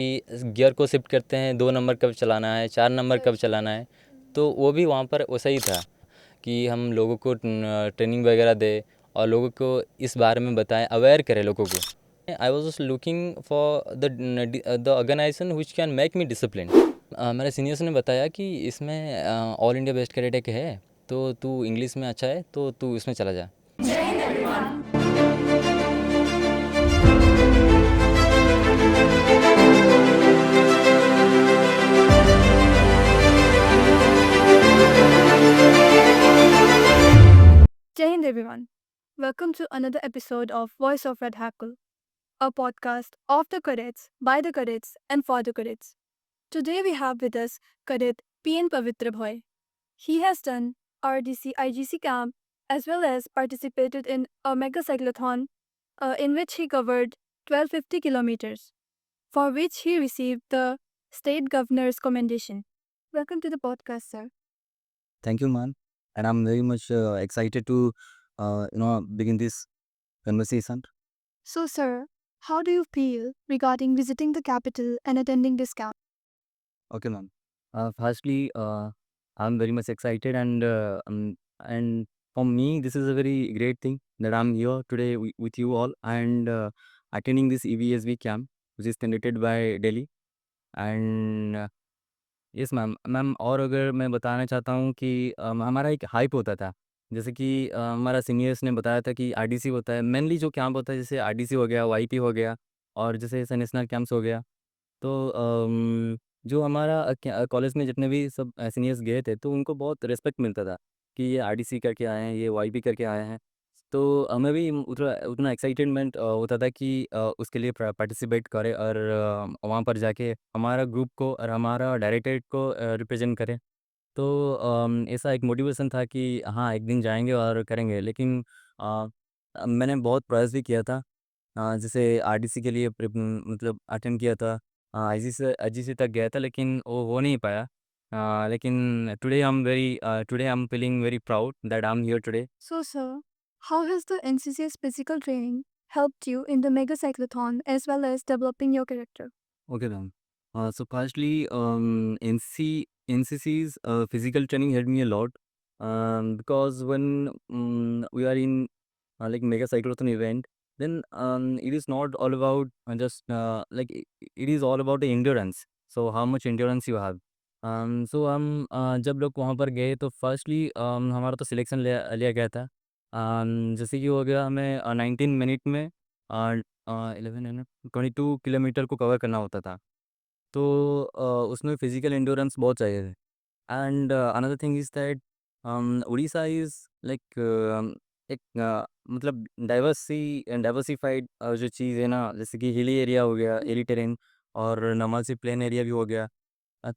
कि गियर को शिफ्ट करते हैं, 2 नंबर कब चलाना है, 4 नंबर कब चलाना है। तो वो भी वहाँ पर वैसा ही था कि हम लोगों को ट्रेनिंग वगैरह दें और लोगों को इस बारे में बताएं, अवेयर करें लोगों को। I was just looking for the organisation which can make me discipline. मेरे सीनियर्स ने बताया कि इसमें ऑल इंडिया बेस्ट कैडेट एक है, तो तू इंग्लिश में अच्छा है तो तू इसमें चला जा। Jai Hind everyone. Welcome to another episode of Voice of Red Hackle, a podcast of the cadets, by the cadets, and for the cadets. Today we have with us Cadet P.N. Pavitra Bhoy. He has done RDC IGC camp as well as participated in a mega cyclotron in which he covered 1250 kilometers, for which he received the state governor's commendation. Welcome to the podcast, sir. Thank you, man. And I'm very much excited to, begin this conversation. So, sir, how do you feel regarding visiting the capital and attending this camp? Okay, ma'am. Firstly, I'm very much excited, and for me, this is a very great thing that I'm here today with you all and attending this EVSV camp, which is conducted by Delhi. And yes ma'am ma'am और अगर मैं बताना चाहता हूँ कि हमारा एक hype होता था। जैसे कि हमारा सीनियर्स ने बताया था कि आरडीसी होता है, मेनली जो कैंप होता है जैसे आरडीसी हो गया, वाईपी हो गया और जैसे ऐसे नेशनल कैंप्स हो गया। तो जो हमारा कॉलेज में जितने भी सब सीनियर्स गए थे तो उनको बहुत रिस्पेक्ट मिलता था कि ये आरडीसी करके आए हैं, ये वाईपी करके आए हैं। तो हमें भी उतना उतना एक्साइटमेंट होता था कि उसके लिए पार्टिसिपेट करें और वहाँ पर जाके हमारा ग्रुप को और हमारा डायरेक्टरेट को रिप्रेजेंट करें। तो ऐसा एक मोटिवेशन था कि हाँ, एक दिन जाएँगे और करेंगे। लेकिन मैंने बहुत प्रयास भी किया था। जैसे आरडीसी के लिए मतलब अटेम्प्ट किया था। आईजीसी तक गया था लेकिन वो हो नहीं पाया। लेकिन today I am feeling very proud that I am here today. So, sir, how has the NCC's physical training helped you in the mega cyclotron as well as developing your character? Okay, ma'am. So firstly, NCC's physical training helped me a lot because when we are in like mega cyclotron event, then it is not all about just it is all about the endurance. So how much endurance you have. So हम जब लोग वहाँ पर गए तो firstly हमारा तो selection लिया गया था। जैसे कि हो गया हमें 19 मिनट में 22 किलोमीटर को कवर करना होता था। तो उसमें फिजिकल एंड्योरेंस बहुत चाहिए थे। And another thing is that Orissa is like एक मतलब डाइवर्सिफाइड जो चीज़ है ना, जैसे कि हिली एरिया हो गया, हिली टेरेन और नॉर्मल सी प्लेन एरिया भी हो गया।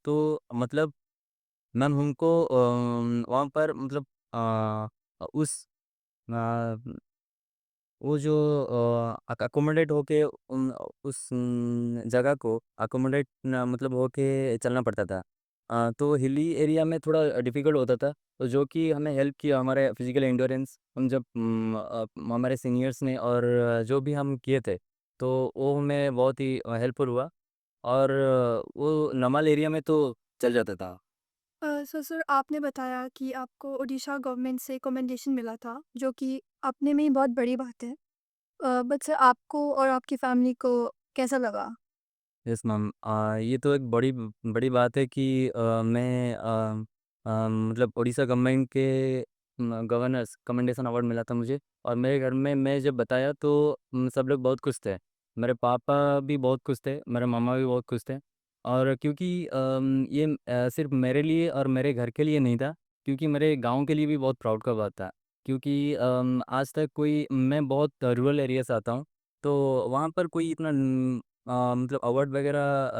तो मतलब मैम हमको वहाँ पर मतलब उस अ, वो जो अकोमोडेट होके उस जगह को अकोमोडेट मतलब होके चलना पड़ता था। तो हिली एरिया में थोड़ा डिफ़िकल्ट होता था, तो जो कि हमें हेल्प किया हमारे फिज़िकल एंड्योरेंस हम जब हमारे सीनियर्स ने और जो भी हम किए थे, तो वो हमें बहुत ही हेल्पफुल हुआ और वो नॉर्मल एरिया में तो चल जाता था। सो सर आपने बताया कि आपको ओडिशा गवर्नमेंट से कमेंडेशन मिला था जो कि अपने में ही बहुत बड़ी बात है बट सर आपको और आपकी फैमिली को कैसा लगा? यस मैम, ये तो एक बड़ी बड़ी बात है कि मैं मतलब उड़ीसा गवर्नमेंट के गवर्नर्स कमेंडेशन अवार्ड मिला था मुझे और मेरे घर में मैं जब बताया तो सब लोग बहुत खुश थे। मेरे पापा भी बहुत खुश थे, मेरे मामा भी बहुत खुश थे और क्योंकि ये सिर्फ मेरे लिए और मेरे घर के लिए नहीं था, क्योंकि मेरे गांव के लिए भी बहुत प्राउड का बात था। क्योंकि आज तक कोई मैं बहुत रूरल एरिया से आता हूँ, तो वहाँ पर कोई इतना मतलब अवार्ड वगैरह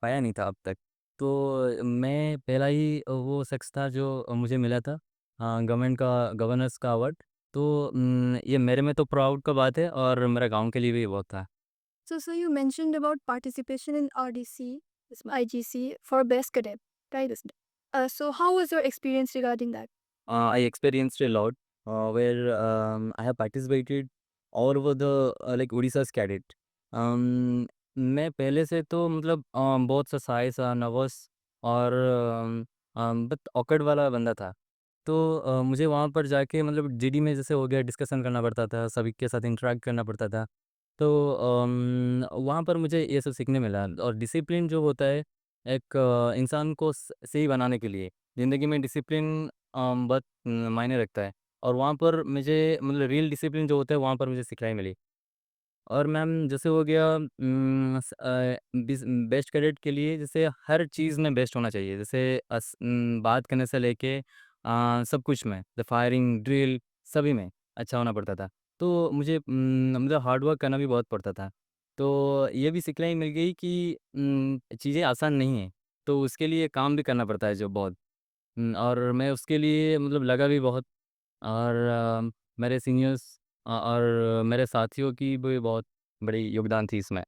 पाया नहीं था अब तक। तो मैं पहला ही वो शख्स था जो मुझे मिला था गवर्नमेंट का गवर्नर्स का अवार्ड। तो ये मेरे में तो प्राउड का बात है और मेरे गाँव के लिए भी बहुत था। So sir you mentioned about participation in RDC, this IGC for best cadet, right? So how was your experience regarding that? I experienced a lot where I have participated all over the like Odisha's cadet. मैं पहले से तो मतलब बहुत सा शाय सा nervous और बहुत ऑकवर्ड वाला बंदा था। तो मुझे वहाँ पर जाके मतलब जीडी में जैसे हो गया डिस्कशन करना पड़ता था, सभी के साथ इंटरैक्ट करना पड़ता था। तो वहाँ पर मुझे ये सब सीखने मिला और डिसिप्लिन जो होता है एक इंसान को सही बनाने के लिए ज़िंदगी में डिसिप्लिन बहुत मायने रखता है। और वहाँ पर मुझे मतलब रियल डिसिप्लिन जो होता है वहाँ पर मुझे सिखलाई मिली। और मैम जैसे हो गया बेस्ट कैडेट के लिए जैसे हर चीज़ में बेस्ट होना चाहिए। जैसे बात करने से लेके सब कुछ में द फायरिंग ड्रिल सभी में अच्छा होना पड़ता था। तो मुझे मतलब हार्ड वर्क करना भी बहुत पड़ता था। तो ये भी सिखलाई मिल गई कि चीज़ें आसान नहीं है, तो उसके लिए काम भी करना पड़ता है जो बहुत। और मैं उसके लिए मतलब लगा भी बहुत। और मेरे सीनियर्स और मेरे साथियों की भी बहुत बड़ी योगदान थी इसमें।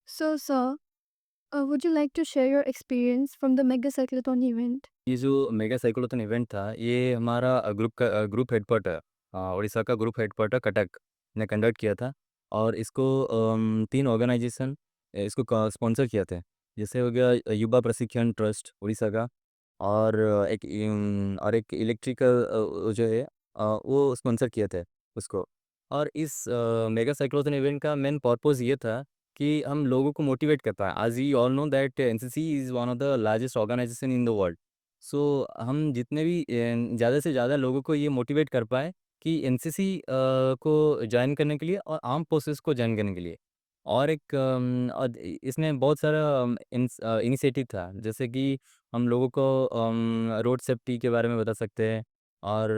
So, sir, would you like to share your experience from the Mega Cyclothon event? ये जो मेगा साइक्लोथॉन इवेंट था, ये हमारा ग्रुप हेडक्वार्टर उड़ीसा का ग्रुप हेडक्वार्टर कटक ने कंडक्ट किया था। और इसको 3 ऑर्गेनाइजेशन इसको स्पॉन्सर किया थे। जैसे हो गया युवा प्रशिक्षण ट्रस्ट उड़ीसा का और एक इलेक्ट्रिकल जो है वो स्पॉन्सर किए थे उसको। और इस मेगा साइक्लोथॉन इवेंट का मेन पर्पस ये था कि हम लोगों को मोटिवेट कर पाएँ। As we all know that NCC is one of the largest organisation in the world. So हम जितने भी ज़्यादा से ज़्यादा लोगों को ये मोटिवेट कर पाएँ कि एनसीसी को जॉइन करने के लिए और आर्म्ड फोर्सेस को जॉइन करने के लिए। और एक इसमें बहुत सारा इनिशिएटिव था, जैसे कि हम लोगों को रोड सेफ्टी के बारे में बता सकते हैं। और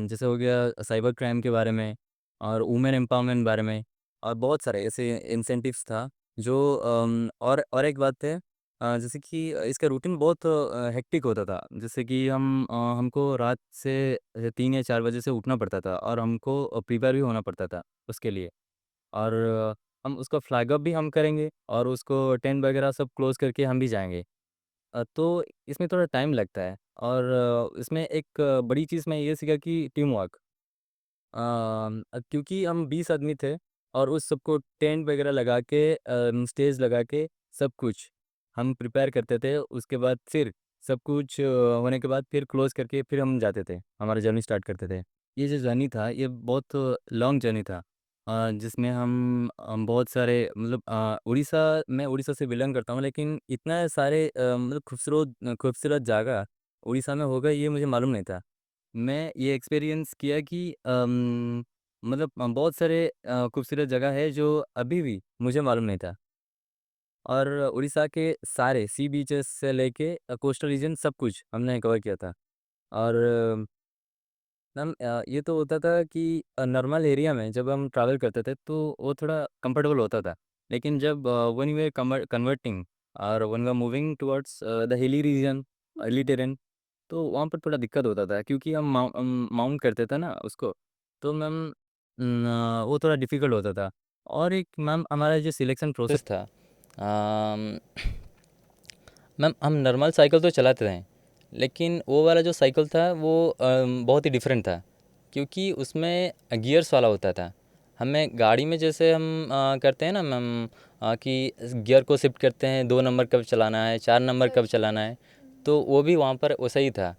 जैसे हो गया साइबर क्राइम के बारे में और वुमेन एम्पावरमेंट बारे में और बहुत सारे ऐसे इंसेंटिव्स था जो और एक बात है जैसे कि इसका रूटीन बहुत हेक्टिक होता था। जैसे कि हमको रात से 3 या 4 बजे से उठना पड़ता था और हमको प्रिपेयर भी होना पड़ता था उसके लिए। और हम उसका फ्लैग अप भी हम करेंगे और उसको टेंट वगैरह सब क्लोज़ करके हम भी जाएँगे। तो इसमें थोड़ा टाइम लगता है और इसमें एक बड़ी चीज़ मैं ये सीखा कि टीम वर्क। क्योंकि हम 20 आदमी थे और उस सबको टेंट वगैरह लगा के स्टेज लगा के सब कुछ हम प्रिपेयर करते थे। उसके बाद फिर सब कुछ होने के बाद फिर क्लोज़ करके फिर हम जाते थे, हमारा जर्नी स्टार्ट करते थे। ये जो जर्नी था ये बहुत लॉन्ग जर्नी था जिसमें हम बहुत सारे मतलब उड़ीसा से बिलॉन्ग करता हूँ, लेकिन इतना सारे मतलब खूबसूरत खूबसूरत जगह उड़ीसा में होगा ये मुझे मालूम नहीं था। मैं ये एक्सपीरियंस किया कि मतलब बहुत सारे खूबसूरत जगह है जो अभी भी मुझे मालूम नहीं था। और उड़ीसा के सारे सी बीचेस से लेके कोस्टल रीजन सब कुछ हमने कवर किया था। और मैम ये तो होता था कि नॉर्मल एरिया में जब हम ट्रैवल करते थे तो वो थोड़ा कंफर्टेबल होता था। लेकिन जब व्हेन वी आर कन्वर्टिंग और when we are moving towards the hilly region, hilly terrain, तो वहाँ पर थोड़ा दिक्कत होता था क्योंकि हम माउंट करते थे ना उसको। तो मैम वो थोड़ा डिफ़िकल्ट होता था। और एक मैम हमारा जो सिलेक्शन प्रोसेस प्रोसेस था। अम, मैम हम नॉर्मल साइकिल तो चलाते थे, लेकिन वो वाला जो साइकिल था वो बहुत ही डिफरेंट था, क्योंकि उसमें गियर्स वाला होता था। हमें गाड़ी में जैसे हम करते हैं ना मैम, कि गियर को शिफ्ट करते हैं, 2 नंबर कब चलाना है, 4 नंबर कब चलाना है, तो वो भी वहाँ पर वैसा ही था।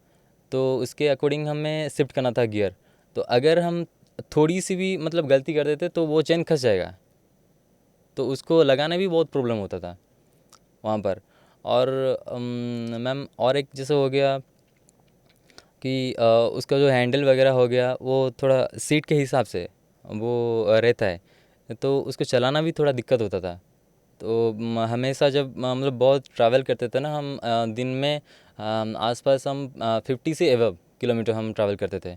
तो उसके अकॉर्डिंग हमें शिफ्ट करना था गियर। तो अगर हम थोड़ी सी भी मतलब गलती कर देते तो वो चेन खस जाएगा, तो उसको लगाना भी बहुत प्रॉब्लम होता था वहाँ पर। और मैम और एक जैसे हो गया कि उसका जो हैंडल वगैरह हो गया वो थोड़ा सीट के हिसाब से वो रहता है, तो उसको चलाना भी थोड़ा दिक्कत होता था। तो हमेशा जब मतलब बहुत ट्रैवल करते थे ना हम, दिन में आसपास हम 50 से एबव किलोमीटर हम ट्रैवल करते थे।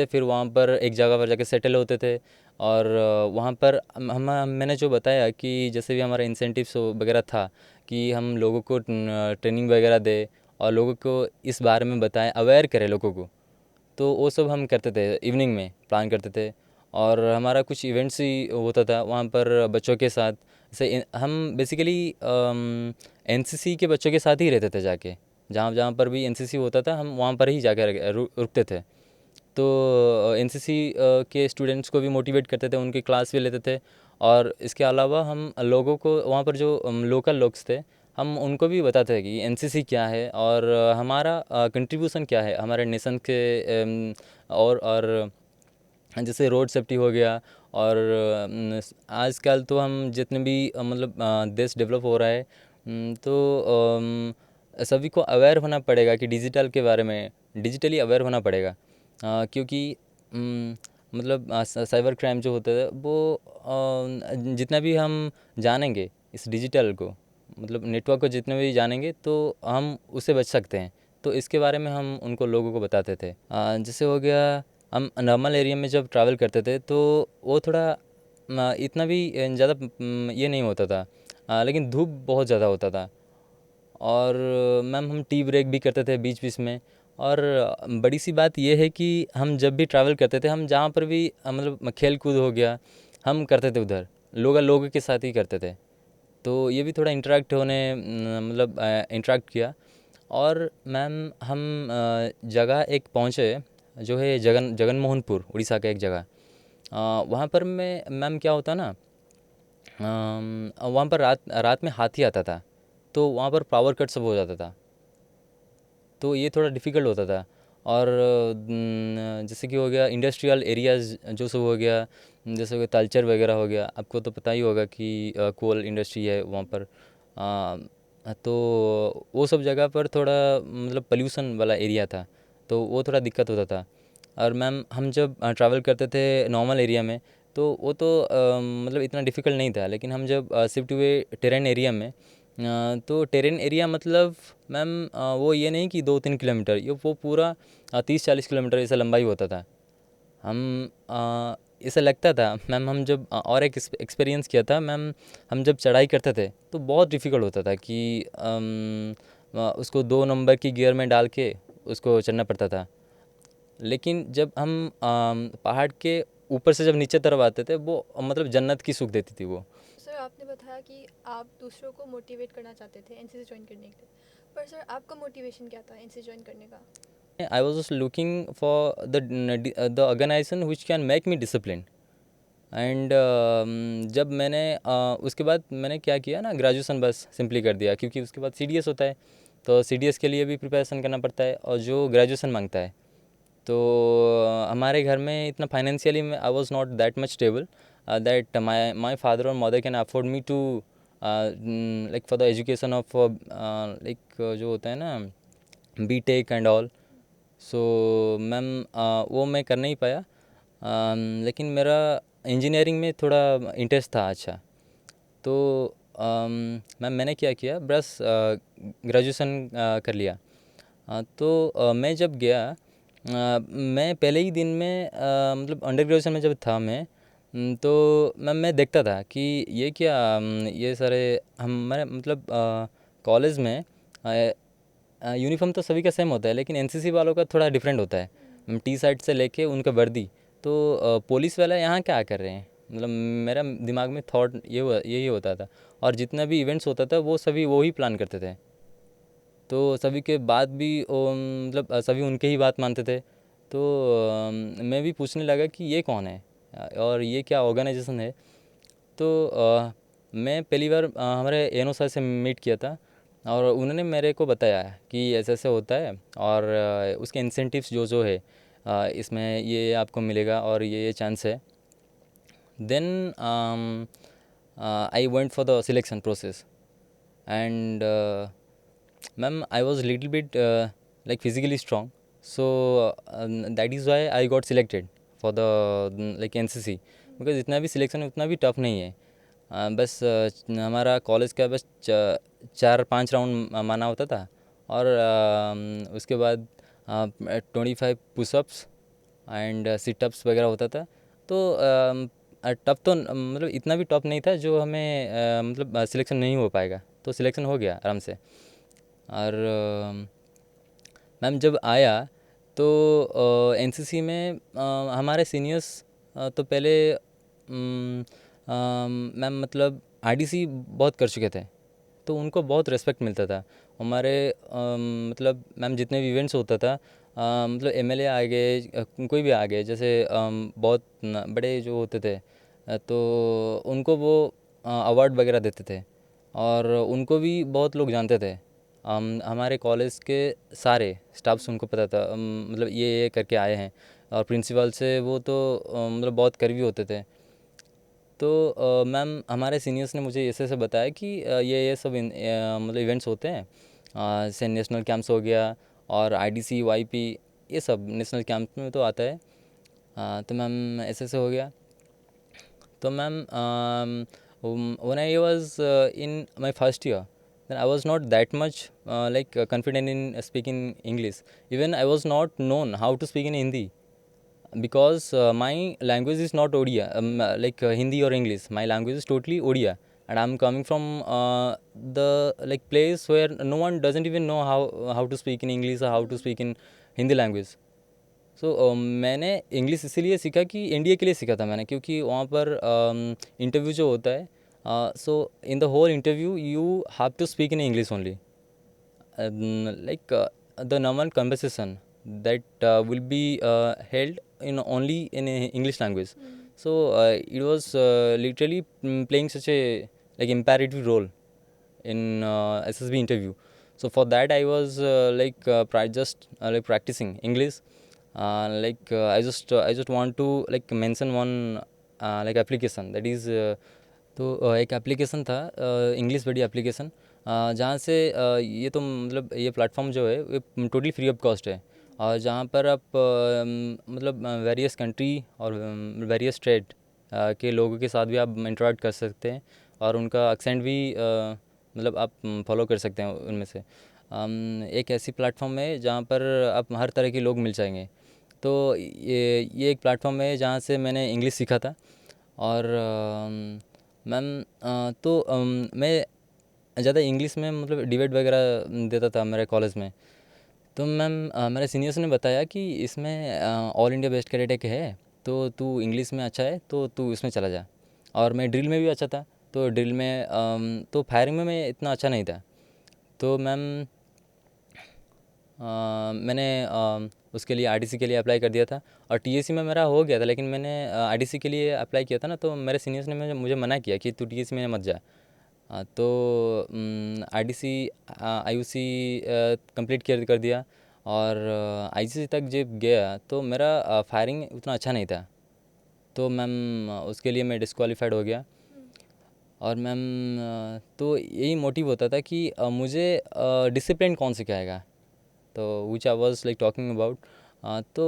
फिर वहाँ पर एक जगह पर जाके सेटल होते थे। और वहाँ पर मैंने जो बताया कि जैसे भी हमारा इंसेंटिव्स वगैरह था कि हम लोगों को ट्रेनिंग वगैरह दे और लोगों को इस बारे में बताएं, अवेयर करें लोगों को, तो वो सब हम करते थे, इवनिंग में प्लान करते थे। और हमारा कुछ इवेंट्स ही होता था वहाँ पर बच्चों के साथ। जैसे हम बेसिकली एनसीसी के बच्चों के साथ ही रहते थे जाके, जहाँ जहाँ पर भी एनसीसी होता था हम वहाँ पर ही जाकर रुकते थे। तो एनसीसी के स्टूडेंट्स को भी मोटिवेट करते थे, उनकी क्लास भी लेते थे। और इसके अलावा हम लोगों को वहाँ पर जो लोकल लोग थे, हम उनको भी बताते हैं कि एनसीसी क्या है और हमारा कंट्रीब्यूशन क्या है हमारे नेशन के और जैसे रोड सेफ्टी हो गया। और आजकल तो हम जितने भी मतलब देश डेवलप हो रहा है, तो सभी को अवेयर होना पड़ेगा कि डिजिटल के बारे में, डिजिटली अवेयर होना पड़ेगा। क्योंकि मतलब साइबर क्राइम जो होता है वो जितना भी हम जानेंगे इस डिजिटल को, मतलब नेटवर्क को जितने भी जानेंगे तो हम उससे बच सकते हैं। तो इसके बारे में हम उनको लोगों को बताते थे। जैसे हो गया, हम नॉर्मल एरिया में जब ट्रैवल करते थे तो वो थोड़ा इतना भी ज़्यादा ये नहीं होता था, लेकिन धूप बहुत ज़्यादा होता था। और मैम हम टी ब्रेक भी करते थे बीच बीच में। और बड़ी सी बात ये है कि हम जब भी ट्रैवल करते थे, हम जहाँ पर भी मतलब खेल कूद हो गया हम करते थे उधर, लोगों के साथ ही करते थे। तो ये भी थोड़ा इंटरेक्ट होने मतलब इंटरेक्ट किया। और मैम हम जगह एक पहुँचे जो है जगन मोहनपुर, उड़ीसा का एक जगह। वहाँ पर मैं मैम क्या होता ना, वहाँ पर रात रात में हाथी आता था, तो वहाँ पर पावर कट सब हो जाता था, तो ये थोड़ा डिफ़िकल्ट होता था। और जैसे कि हो गया इंडस्ट्रियल एरियाज़ जो सब हो गया, जैसे कि तालचेर वगैरह हो गया, आपको तो पता ही होगा कि कोल इंडस्ट्री है वहाँ पर। तो वो सब जगह पर थोड़ा मतलब पोल्यूशन वाला एरिया था, तो वो थोड़ा दिक्कत होता था। और मैम हम जब ट्रैवल करते थे नॉर्मल एरिया में, तो वो तो मतलब इतना डिफ़िकल्ट नहीं था। लेकिन हम जब शिफ्ट हुए टेरेन एरिया में, तो टेरेन एरिया मतलब मैम वो ये नहीं कि 2-3 किलोमीटर, ये वो पूरा 30-40 किलोमीटर ऐसा लंबाई होता था। हम ऐसा लगता था मैम, हम जब और एक एक्सपीरियंस किया था मैम, हम जब चढ़ाई करते थे तो बहुत डिफ़िकल्ट होता था कि उसको 2 नंबर की गियर में डाल के उसको चढ़ना पड़ता था। लेकिन जब हम पहाड़ के ऊपर से जब नीचे तरफ आते थे, वो मतलब जन्नत की सुख देती थी वो। सर, आपने बताया कि आप दूसरों को मोटिवेट करना चाहते थे एनसीसी ज्वाइन करने के लिए, पर सर आपका मोटिवेशन क्या था एनसीसी ज्वाइन करने का? I was just looking for the organization which can make me disciplined. And जब मैंने उसके बाद मैंने क्या किया ना, ग्रेजुएशन बस सिंपली कर दिया, क्योंकि उसके बाद सीडीएस होता है, तो सीडीएस के लिए भी प्रिपरेशन करना पड़ता है और जो ग्रेजुएशन मांगता है। तो हमारे घर में इतना financially I was not that much stable that my father और mother can afford me to like for the education of like जो होता है ना B Tech and all. So ma'am वो मैं कर नहीं पाया। लेकिन मेरा इंजीनियरिंग में थोड़ा इंटरेस्ट था अच्छा। तो मैम मैंने क्या किया, बस ग्रेजुएशन कर लिया। तो मैं जब गया, मैं पहले ही दिन में मतलब अंडर ग्रेजुएशन में जब था मैं, तो मैम मैं देखता था कि ये क्या ये सारे हमारे मतलब कॉलेज में यूनिफॉर्म तो सभी का सेम होता है, लेकिन एनसीसी वालों का थोड़ा डिफरेंट होता है, टी शर्ट से लेके उनका वर्दी। तो पुलिस वाला यहाँ क्या कर रहे हैं, मतलब मेरा दिमाग में थॉट यही होता था। और जितना भी इवेंट्स होता था वो सभी वो ही प्लान करते थे, तो सभी के बाद भी वो मतलब सभी उनके ही बात मानते थे। तो मैं भी पूछने लगा कि ये कौन है और ये क्या ऑर्गेनाइजेशन है। तो मैं पहली बार हमारे एनओ सर से मीट किया था, और उन्होंने मेरे को बताया कि ऐसे ऐसे होता है और उसके इंसेंटिव्स जो जो है इसमें ये आपको मिलेगा और ये चांस है। Then I went for the selection process and ma'am, I was little bit like physically strong, so that is why I got selected for the like NCC, because इतना भी सिलेक्शन उतना भी टफ नहीं है। बस हमारा college का बस 4-5 राउंड माना होता था, और उसके बाद 25 पुशअप्स एंड सिटअप्स वगैरह होता था। तो टफ तो मतलब इतना भी टफ नहीं था जो हमें मतलब सिलेक्शन नहीं हो पाएगा, तो सिलेक्शन हो गया आराम से। और मैम जब आया तो एनसीसी में हमारे सीनियर्स तो पहले मैम मतलब आईडीसी बहुत कर चुके थे, तो उनको बहुत रेस्पेक्ट मिलता था। हमारे मतलब मैम जितने भी इवेंट्स होता था, मतलब एमएलए आ गए, कोई भी आ गए, जैसे बहुत बड़े जो होते थे तो उनको वो अवार्ड वगैरह देते थे और उनको भी बहुत लोग जानते थे। हमारे कॉलेज के सारे स्टाफ्स उनको पता था, मतलब ये करके आए हैं, और प्रिंसिपल से वो तो मतलब बहुत करीबी होते थे। तो मैम हमारे सीनियर्स ने मुझे ऐसे ऐसे बताया कि ये सब मतलब इवेंट्स होते हैं, जैसे नेशनल कैंप्स हो गया और आईडीसी वाईपी, ये सब नेशनल कैंप में तो आता है। तो मैम ऐसे ऐसे हो गया। तो ma'am when I was in my first year, then I was not that much confident in speaking English. Even I was not known how to speak in Hindi, because my language is not Odia, Hindi or English. My language is totally Odia, and I'm coming from the place where no one doesn't even know how to speak in English or how to speak in Hindi language. सो मैंने English इसीलिए सीखा कि NDA के लिए सीखा था मैंने, क्योंकि वहाँ पर इंटरव्यू जो होता है, so in the whole interview you have to speak in English only, the normal conversation that will be held in only in English language. So it was literally playing such a imperative role in SSB interview. So for that I was practicing English. I just want to mention one application that is तो एक application था, English बडी application, जहाँ से ये तो मतलब ये platform जो है ये टोटली फ्री ऑफ कॉस्ट है, और जहाँ पर आप मतलब वेरियस कंट्री और वेरियस स्टेट के लोगों के साथ भी आप इंटरेक्ट कर सकते हैं, और उनका एक्सेंट भी मतलब आप फॉलो कर सकते हैं उनमें से। एक ऐसी प्लेटफॉर्म है जहाँ पर आप हर तरह के लोग मिल जाएंगे। तो ये एक प्लेटफॉर्म है जहाँ से मैंने इंग्लिश सीखा था। और मैम तो मैं ज़्यादा इंग्लिश में मतलब डिबेट वगैरह देता था मेरे कॉलेज में। तो मैम मेरे सीनियर्स ने बताया कि इसमें ऑल इंडिया बेस्ट कैडेट एक है, तो तू इंग्लिश में अच्छा है तो तू इसमें चला जा। और मैं ड्रिल में भी अच्छा था, तो ड्रिल में तो फायरिंग में मैं इतना अच्छा नहीं था। तो मैम मैंने उसके लिए आरडीसी के लिए अप्लाई कर दिया था, और टीएसी में मेरा हो गया था, लेकिन मैंने आरडीसी के लिए अप्लाई किया था ना, तो मेरे सीनियर्स ने मुझे मना किया कि तू टीएसी में मत जा। तो आरडीसी आईयूसी कंप्लीट कर दिया, और आईसीसी तक जब गया तो मेरा फायरिंग उतना अच्छा नहीं था, तो मैम उसके लिए मैं डिस्क्वालीफाइड हो गया। और मैम तो यही मोटिव होता था कि मुझे डिसिप्लिन कौन सिखाएगा, तो विच आई वॉज टॉकिंग अबाउट। तो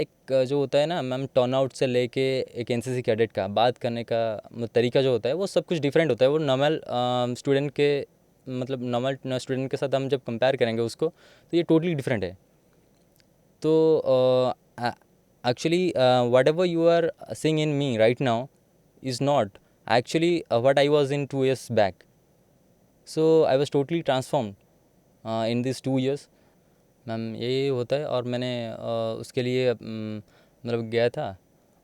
एक जो होता है ना मैम, टर्नआउट से लेके एक एनसीसी कैडेट का बात करने का तरीका जो होता है वो सब कुछ डिफरेंट होता है। वो नॉर्मल स्टूडेंट के मतलब नॉर्मल स्टूडेंट के साथ हम जब कंपेयर करेंगे उसको, तो ये टोटली डिफरेंट है। तो actually whatever you are seeing in me right now is not actually what I was in 2 years back. So I was totally transformed in these 2 years. Ma'am यही होता है। और मैंने उसके लिए मतलब गया था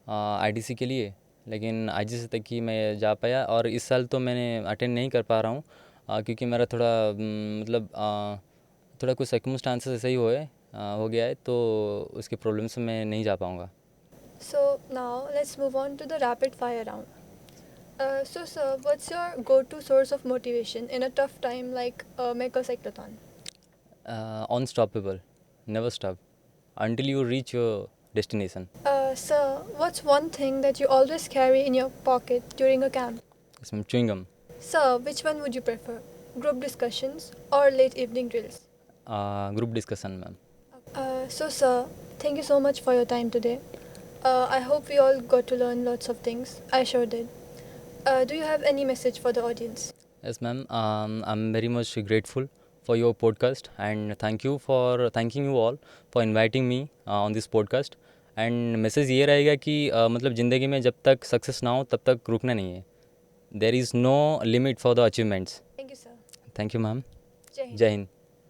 आईडीसी के लिए, लेकिन आईजीसी तक ही मैं जा पाया, और इस साल तो मैंने अटेंड नहीं कर पा रहा हूँ, क्योंकि मेरा थोड़ा मतलब थोड़ा कुछ सर्कमस्टांसेस ऐसे ही हो गया है, तो उसके प्रॉब्लम से मैं नहीं जा पाऊँगा। So now let's move on to the rapid fire round. So sir, what's your go-to source of motivation in a tough time like a mega cyclotron? Unstoppable, never stop until you reach your destination. Sir, what's one thing that you always carry in your pocket during a camp? Yes, ma'am, chewing gum. Sir, which one would you prefer? Group discussions or late evening drills? Group discussion, ma'am. So sir, thank you so much for your time today. I hope we all got to learn lots of things. I sure did. Do you have any message for the audience? Yes, ma'am. I'm very much grateful for your podcast, and thanking you all for inviting me on this podcast. And message ये रहेगा कि मतलब ज़िंदगी में जब तक success ना हो तब तक रुकना नहीं है। There is no limit for the achievements. Thank you, sir. Thank you ma'am. Jai Hind. जय हिंद।